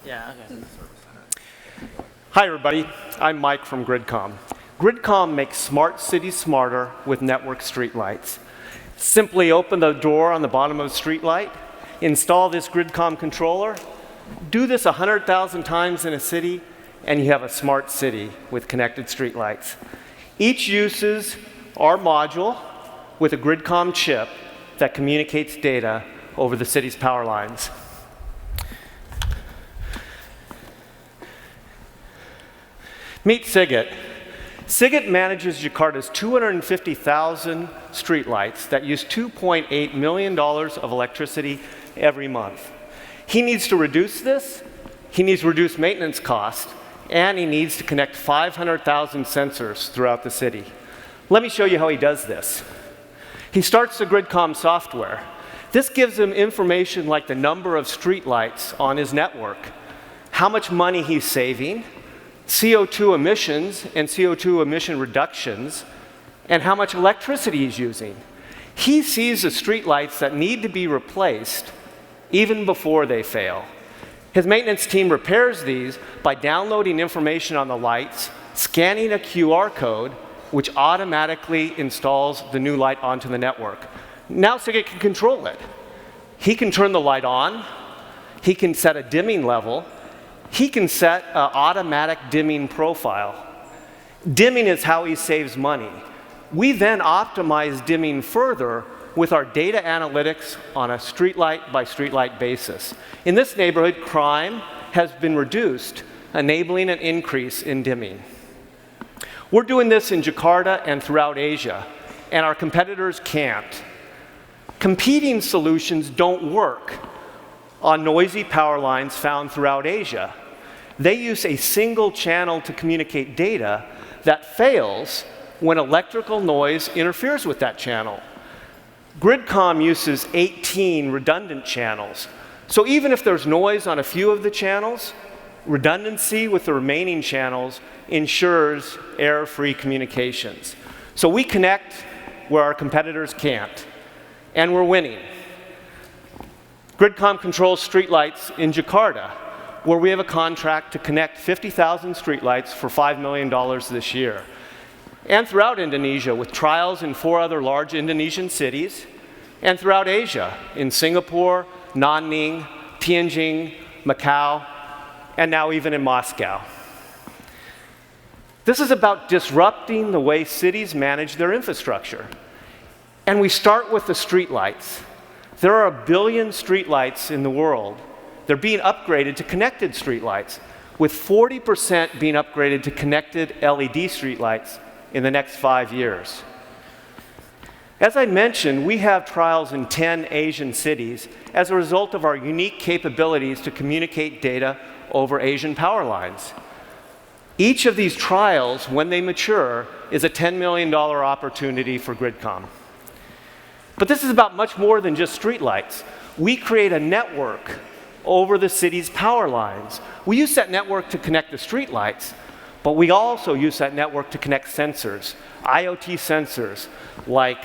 Yeah, okay. Hi, everybody. I'm Mike from gridComm. gridComm makes smart cities smarter with network streetlights. Simply open the door on the bottom of a streetlight, install this gridComm controller, do this 100,000 times in a city, and you have a smart city with connected streetlights. Each uses our module with a gridComm chip that communicates data over the city's power lines. Meet Sigit. Sigit manages Jakarta's 250,000 streetlights that use $2.8 million of electricity every month. He needs to reduce this, he needs to reduce maintenance costs, and he needs to connect 500,000 sensors throughout the city. Let me show you how he does this. He starts the gridComm software. This gives him information like the number of streetlights on his network, how much money he's saving, CO2 emissions and CO2 emission reductions, and how much electricity he's using. He sees the streetlights that need to be replaced even before they fail. His maintenance team repairs these by downloading information on the lights, scanning a QR code, which automatically installs the new light onto the network. Now Sigit can control it. He can turn the light on, he can set a dimming level, he can set an automatic dimming profile. Dimming is how he saves money. We then optimize dimming further with our data analytics on a streetlight by streetlight basis. In this neighborhood, crime has been reduced, enabling an increase in dimming. We're doing this in Jakarta and throughout Asia, and our competitors can't. Competing solutions don't work on noisy power lines found throughout Asia. They use a single channel to communicate data that fails when electrical noise interferes with that channel. gridComm uses 18 redundant channels. So even if there's noise on a few of the channels, redundancy with the remaining channels ensures error-free communications. So we connect where our competitors can't, and we're winning. gridComm controls streetlights in Jakarta, where we have a contract to connect 50,000 streetlights for $5 million this year. And throughout Indonesia, with trials in 4 other large Indonesian cities, and throughout Asia, in Singapore, Nanning, Tianjin, Macau, and now even in Moscow. This is about disrupting the way cities manage their infrastructure. And we start with the streetlights. There are 1 billion streetlights in the world. They're being upgraded to connected streetlights, with 40% being upgraded to connected LED streetlights in the next 5 years. As I mentioned, we have trials in 10 Asian cities as a result of our unique capabilities to communicate data over Asian power lines. Each of these trials, when they mature, is a $10 million opportunity for gridComm. But this is about much more than just streetlights. We create a network over the city's power lines. We use that network to connect the streetlights, but we also use that network to connect sensors, IoT sensors like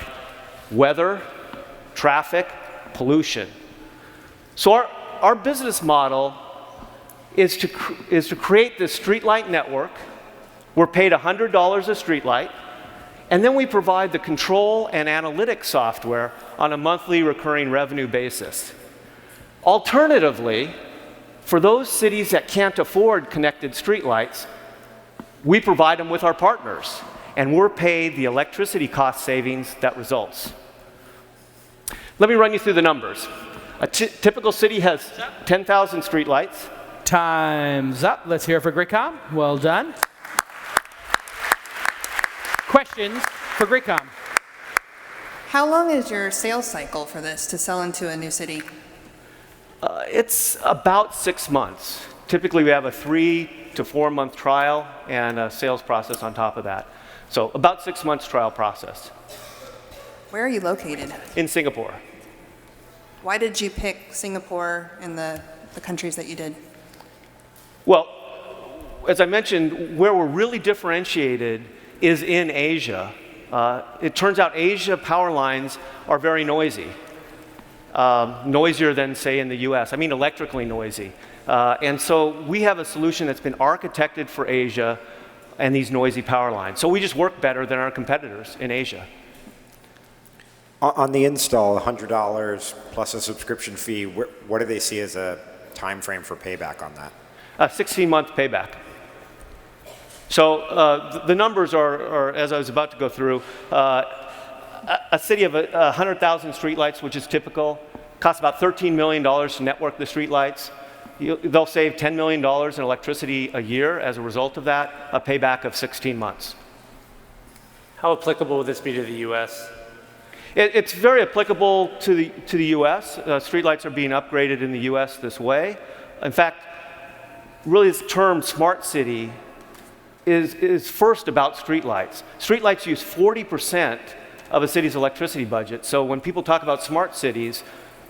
weather, traffic, pollution. So our business model is to create this streetlight network. We're paid $100 a streetlight, and then we provide the control and analytics software on a monthly recurring revenue basis. Alternatively, for those cities that can't afford connected streetlights, we provide them with our partners, and we're paid the electricity cost savings that results. Let me run you through the numbers. A typical city has 10,000 streetlights. Time's up. Let's hear it for gridComm. Well done. Questions for gridComm? How long is your sales cycle for this to sell into a new city? It's about 6 months. Typically, we have a 3 to 4 month trial and a sales process on top of that. So about 6 months trial process. Where are you located? In Singapore. Why did you pick Singapore and the countries that you did? Well, as I mentioned, where we're really differentiated is in Asia. It turns out Asia power lines are very noisy. noisier than, say, in the US. I mean electrically noisy. And so we have a solution that's been architected for Asia and these noisy power lines. So we just work better than our competitors in Asia. On the install, $100 plus a subscription fee, what do they see as a time frame for payback on that? 16-month payback. So the numbers are, as I was about to go through, a city of 100,000 streetlights, which is typical, costs about $13 million to network the streetlights. They'll save $10 million in electricity a year as a result of that, a payback of 16 months. How applicable would this be to the US? It's very applicable to the US. Streetlights are being upgraded in the US this way. In fact, really this term smart city is first about streetlights. Streetlights use 40% of a city's electricity budget. So when people talk about smart cities,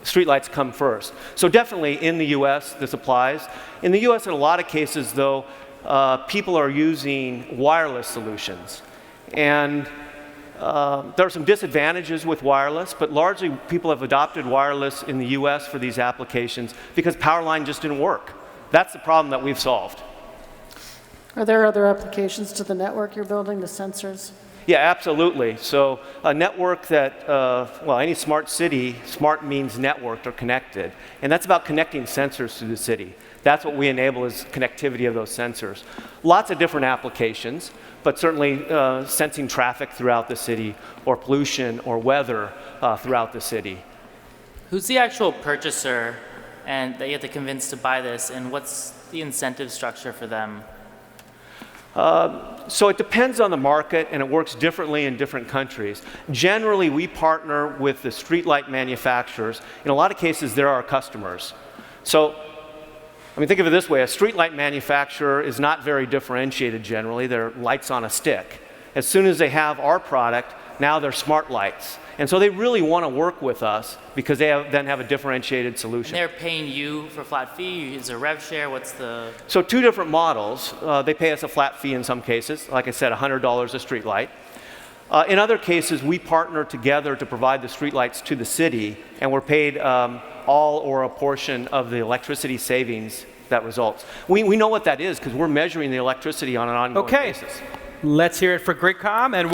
streetlights come first. So definitely in the US this applies. In the US in a lot of cases though, people are using wireless solutions. And there are some disadvantages with wireless, but largely people have adopted wireless in the US for these applications because power line just didn't work. That's the problem that we've solved. Are there other applications to the network you're building, the sensors? Yeah, absolutely. So a network that, well, any smart city, smart means networked or connected. And that's about connecting sensors to the city. That's what we enable is connectivity of those sensors. Lots of different applications, but certainly sensing traffic throughout the city or pollution or weather throughout the city. Who's the actual purchaser and that you have to convince to buy this, and what's the incentive structure for them? So it depends on the market, and it works differently in different countries. Generally, we partner with the streetlight manufacturers. In a lot of cases, they're our customers. So, I mean, think of it this way. A streetlight manufacturer is not very differentiated generally. They're lights on a stick. As soon as they have our product, now they're smart lights. And so they really want to work with us because they then have a differentiated solution. And they're paying you for a flat fee? Is there a rev share? What's the... So two different models. They pay us a flat fee in some cases. Like I said, $100 a street light. In other cases, we partner together to provide the street lights to the city, and we're paid all or a portion of the electricity savings that results. We know what that is because we're measuring the electricity on an ongoing basis. Let's hear it for gridComm and